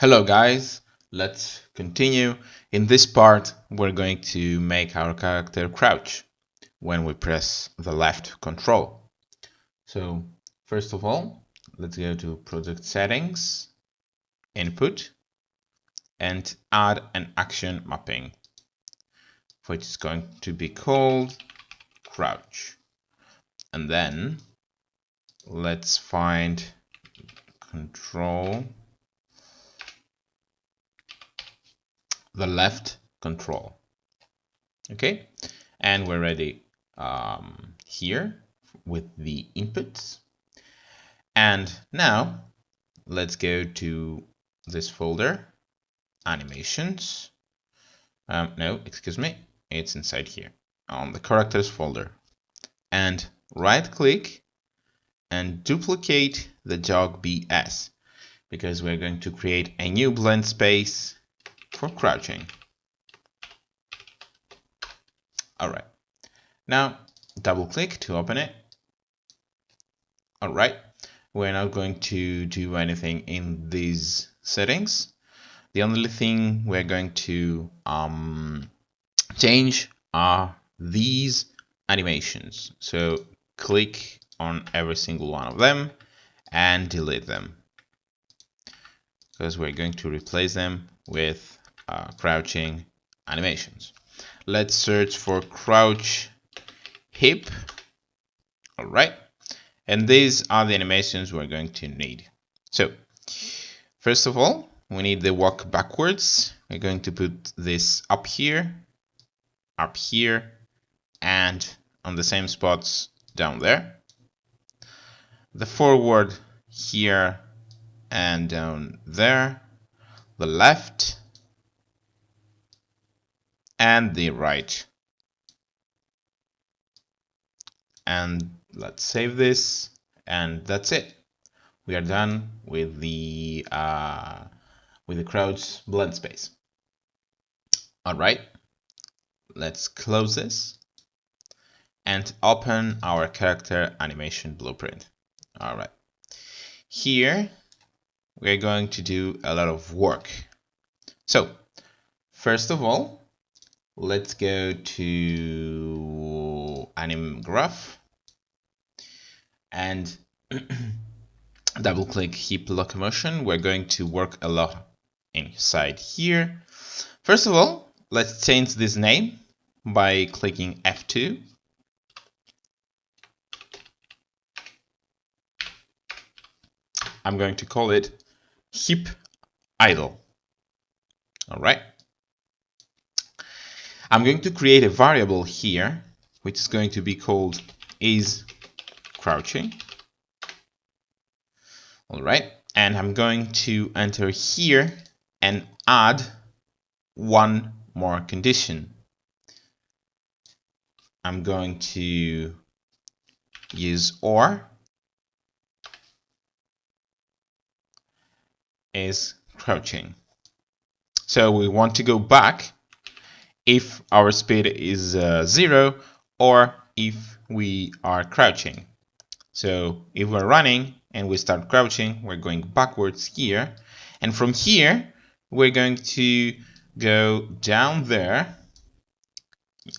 Hello guys, let's continue. In this part, we're going to make our character crouch when we press the left control. So first of all, let's go to Project Settings, Input, and add an action mapping, which is going to be called crouch. And then let's find control, the left control. Okay, and we're ready here with the inputs. And now let's go to this folder, animations. No, excuse me, it's inside here on the characters folder. And right click and duplicate the jog BS because we're going to create a new blend space for crouching. Alright, now double click to open it. Alright, we're not going to do anything in these settings. The only thing we're going to change are these animations. So click on every single one of them and delete them because we're going to replace them with crouching animations. Let's search for crouch hip. All right, and these are the animations we're going to need. So first of all, we need the walk backwards. We're going to put this up here, and on the same spots down there. The forward here and down there. The left and the right. And let's save this, and that's it. We are done with the crouch blend space. All right, let's close this and open our character animation blueprint. All right, here we're going to do a lot of work. So first of all, let's go to anim graph and double click hip locomotion. We're going to work a lot inside here. First of all, let's change this name by clicking F2. I'm going to call it hip idle. All right. I'm going to create a variable here, which is going to be called is crouching. All right, and I'm going to enter here and add one more condition. I'm going to use or is crouching. So we want to go back if our speed is 0 or if we are crouching. So if we're running and we start crouching, we're going backwards here. And from here, we're going to go down there,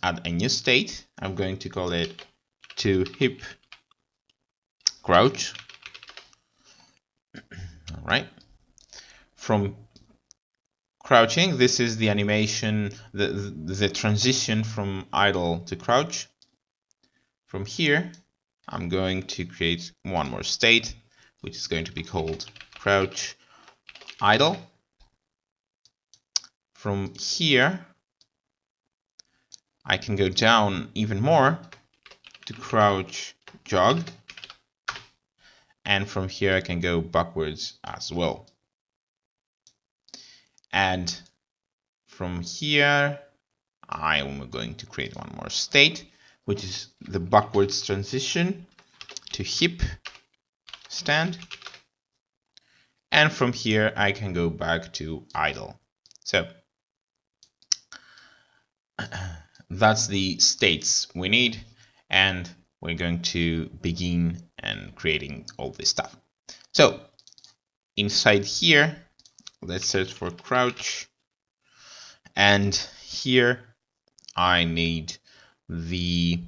add a new state. I'm going to call it to hip crouch. All right. From crouching, this is the animation, the transition from idle to crouch. From here, I'm going to create one more state, which is going to be called crouch idle. From here, I can go down even more to crouch jog. And from here, I can go backwards as well. And from here, I am going to create one more state, which is the backwards transition to hip stand. And from here, I can go back to idle. So that's the states we need, and we're going to begin and creating all this stuff. So inside here, let's search for crouch, and here I need the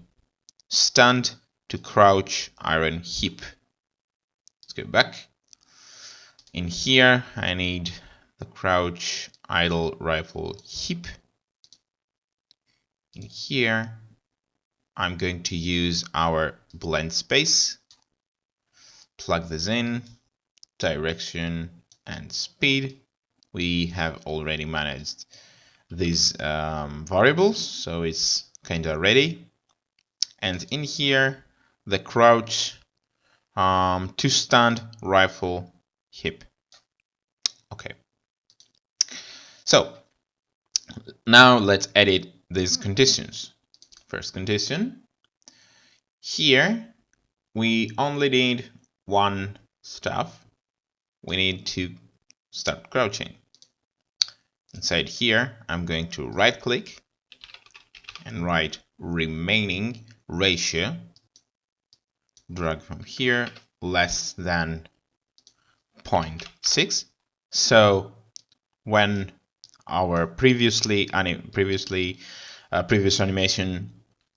stand to crouch iron hip. Let's go back. In here I need the crouch idle rifle hip. In here I'm going to use our blend space, plug this in, direction and speed. We have already managed these variables, so it's kind of ready. And in here, the crouch to stand rifle hip. Okay. So now let's edit these conditions. First condition, here we only need one stuff. We need to start crouching. Inside here, I'm going to right click and write remaining ratio, drag from here less than 0.6. So when our previous animation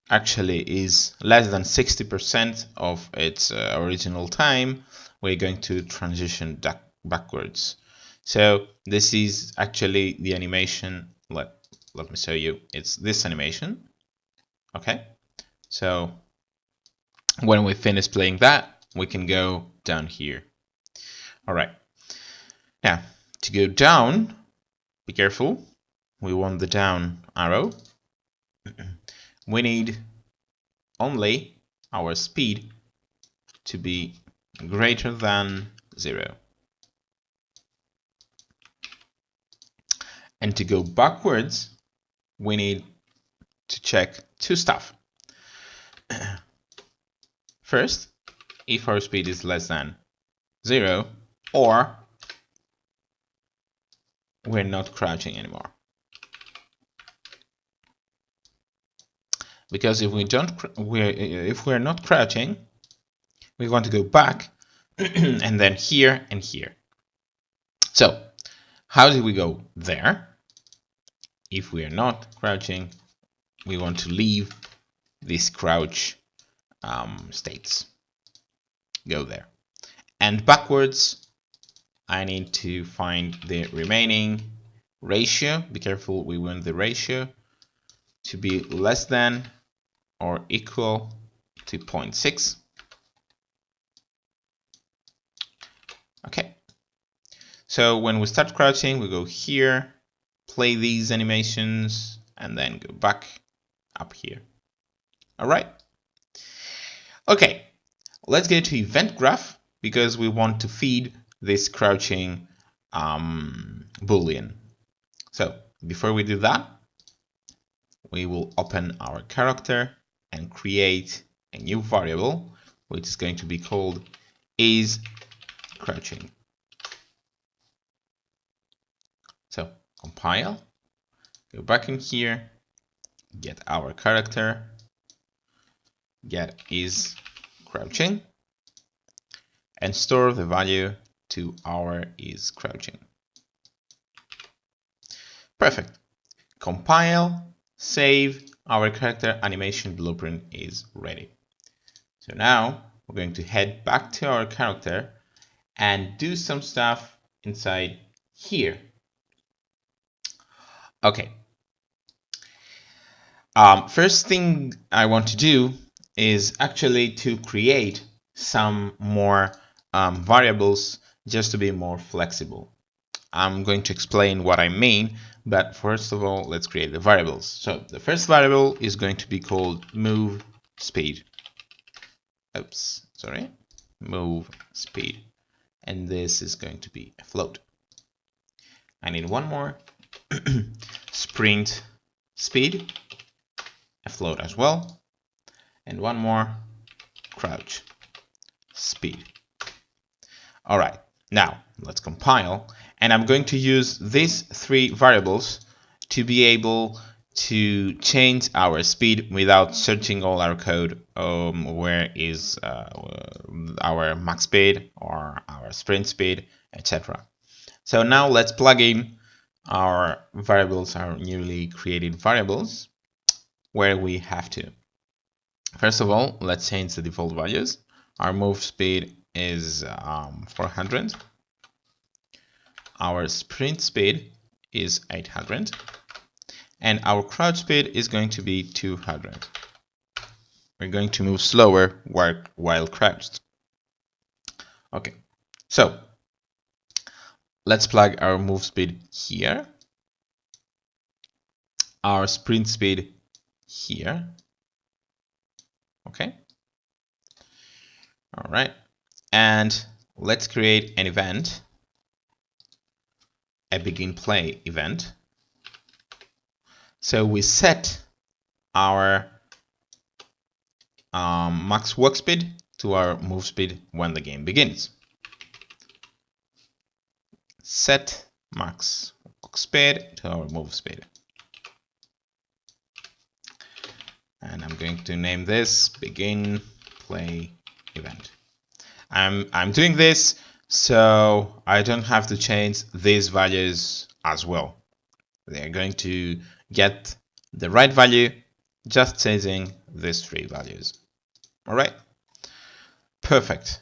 actually is less than 60% of its original time, we're going to transition backwards. So this is actually the animation. Let me show you. It's this animation. Okay. So when we finish playing that, we can go down here. All right. Now to go down, be careful. We want the down arrow. We need only our speed to be greater than 0. And to go backwards, we need to check two stuff. First, if our speed is less than 0, or we're not crouching anymore. Because if we're not crouching, we want to go back and then here and here. So how do we go there? If we are not crouching, we want to leave these crouch states. Go there. And backwards, I need to find the remaining ratio. Be careful, we want the ratio to be less than or equal to 0.6. Okay. So when we start crouching, we go here, play these animations, and then go back up here. All right. Okay. Let's go to event graph because we want to feed this crouching boolean. So before we do that, we will open our character and create a new variable, which is going to be called is crouching. So compile, go back in here, get our character, get is crouching, and store the value to our is crouching. Perfect. Compile, save, our character animation blueprint is ready. So now we're going to head back to our character and do some stuff inside here. Okay. First thing I want to do is actually to create some more variables just to be more flexible. I'm going to explain what I mean, but first of all, let's create the variables. So the first variable is going to be called move speed. Oops, sorry, move speed. And this is going to be a float. I need one more, sprint speed, a float as well, and one more, crouch speed. All right, now let's compile, and I'm going to use these three variables to be able to change our speed without searching all our code. Where is our max speed or our sprint speed, etc. So now let's plug in our variables, our newly created variables, where we have to. First of all, let's change the default values. Our move speed is 400. Our sprint speed is 800. And our crouch speed is going to be 200. We're going to move slower while crouched. Okay, so let's plug our move speed here, our sprint speed here. Okay, all right, and let's create an event, a begin play event. So we set our max walk speed to our move speed when the game begins. Set max walk speed to our move speed. And I'm going to name this begin play event. I'm doing this so I don't have to change these values as well. They're going to get the right value just changing these three values. All right, perfect.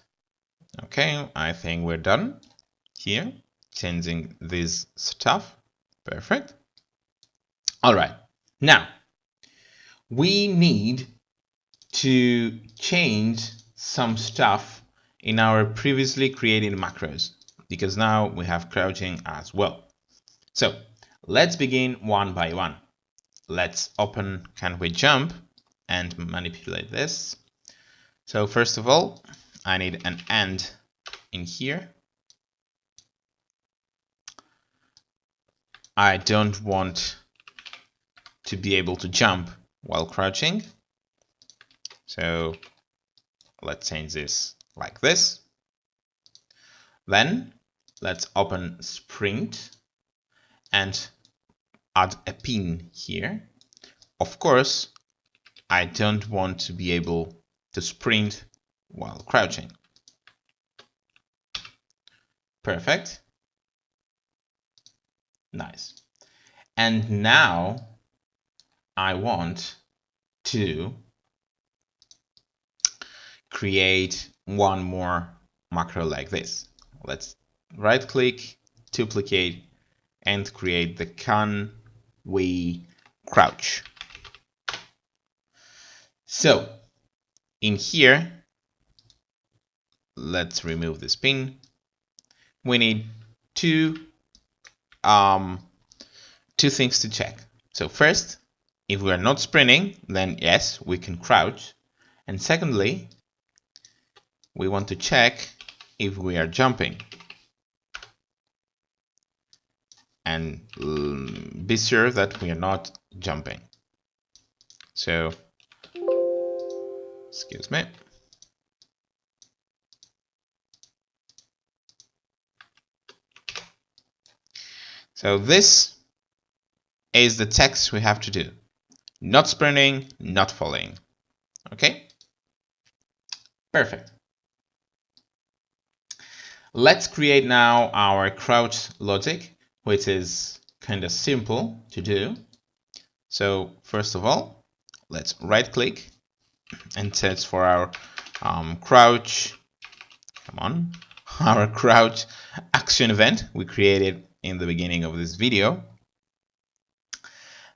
Okay, I think we're done here, changing this stuff. Perfect. All right, now we need to change some stuff in our previously created macros, because now we have crouching as well. So let's begin one by one. Let's open can we jump and manipulate this. So first of all, I need an and in here. I don't want to be able to jump while crouching. So let's change this like this. Then let's open sprint and add a pin here. Of course, I don't want to be able to sprint while crouching. Perfect. Nice. And now I want to create one more macro like this. Let's right click, duplicate, and create the can we crouch. So in here, let's remove this pin. We need two things to check. So first, if we are not sprinting, then yes, we can crouch. And secondly, we want to check if we are jumping. And be sure that we are not jumping. So, excuse me. So this is the text we have to do. Not sprinting, not falling. Okay? Perfect. Let's create now our crouch logic, which is kind of simple to do. So first of all, let's right click and search for our crouch, our crouch action event we created in the beginning of this video.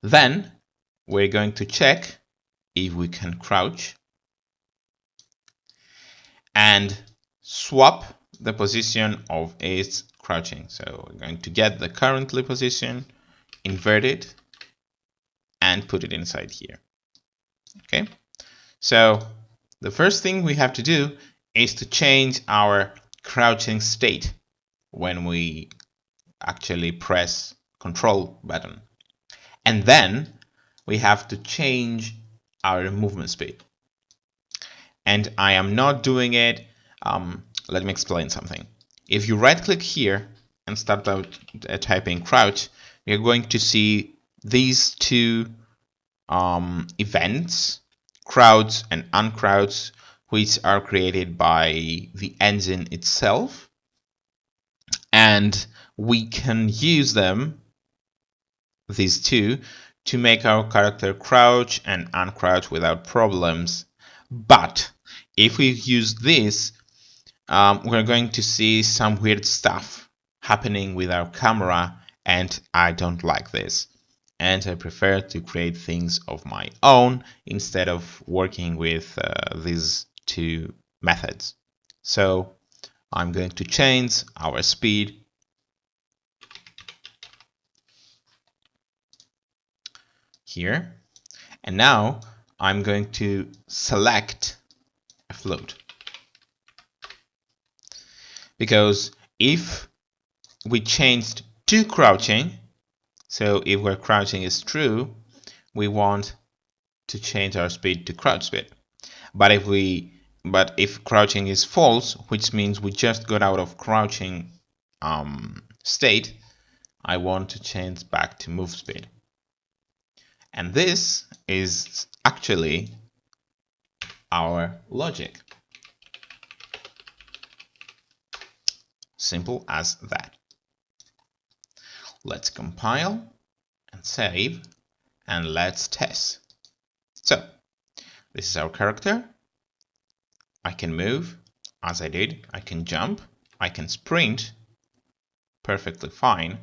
Then we're going to check if we can crouch and swap the position of its crouching. So we're going to get the currently position, invert it, and put it inside here. Okay, so the first thing we have to do is to change our crouching state when we actually press Ctrl button. And then we have to change our movement speed. And I am not doing it. Let me explain something. If you right click here and start out typing crouch, you're going to see these two events, crouch and uncrouch, which are created by the engine itself. And we can use them, these two, to make our character crouch and uncrouch without problems. But if we use this, we're going to see some weird stuff happening with our camera, and I don't like this. And I prefer to create things of my own instead of working with these two methods. So I'm going to change our speed here, and now I'm going to select a float, because if we changed to crouching, so if where crouching is true, we want to change our speed to crouch speed. But if crouching is false, which means we just got out of crouching state, I want to change back to move speed. And this is actually our logic. Simple as that. Let's compile and save, and let's test. So this is our character. I can move as I did. I can jump. I can sprint perfectly fine.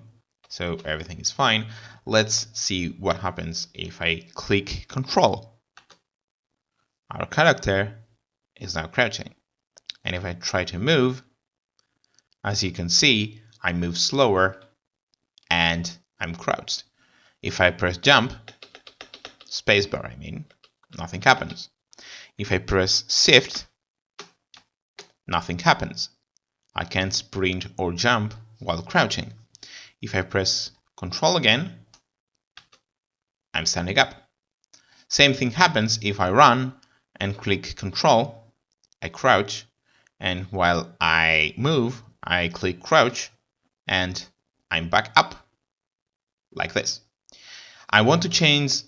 So everything is fine. Let's see what happens if I click Ctrl. Our character is now crouching. And if I try to move, as you can see, I move slower and I'm crouched. If I press jump, spacebar I mean, nothing happens. If I press shift, nothing happens. I can't sprint or jump while crouching. If I press Ctrl again, I'm standing up. Same thing happens if I run and click Ctrl, I crouch, and while I move, I click crouch, and I'm back up, like this. I want to change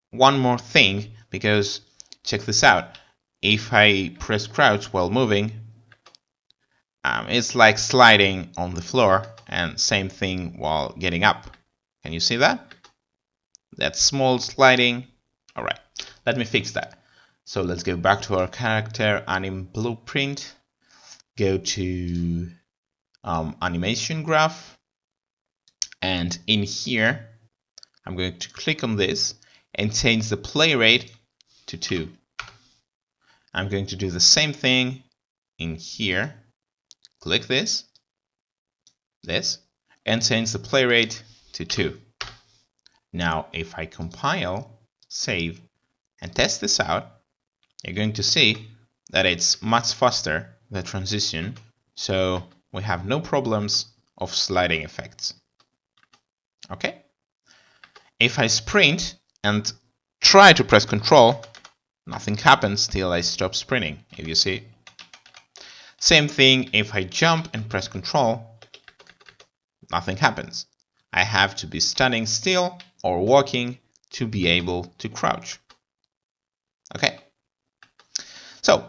one more thing, because check this out. If I press crouch while moving, it's like sliding on the floor, and same thing while getting up. Can you see that? That's small sliding. All right, let me fix that. So let's go back to our character anim blueprint, go to animation graph, and in here I'm going to click on this and change the play rate to 2. I'm going to do the same thing in here. Click this, and change the play rate to 2. Now if I compile, save, and test this out, you're going to see that it's much faster, the transition, so we have no problems of sliding effects. Okay? If I sprint and try to press Ctrl, nothing happens till I stop sprinting, if you see. Same thing if I jump and press Ctrl, nothing happens. I have to be standing still or walking to be able to crouch. Okay? So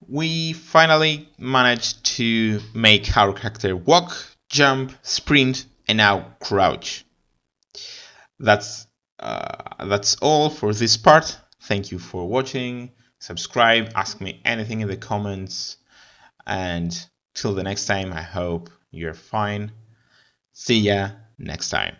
we finally managed to make our character walk, jump, sprint, and now crouch. That's all for this part. Thank you for watching. Subscribe, ask me anything in the comments, and till the next time, I hope you're fine. See ya next time.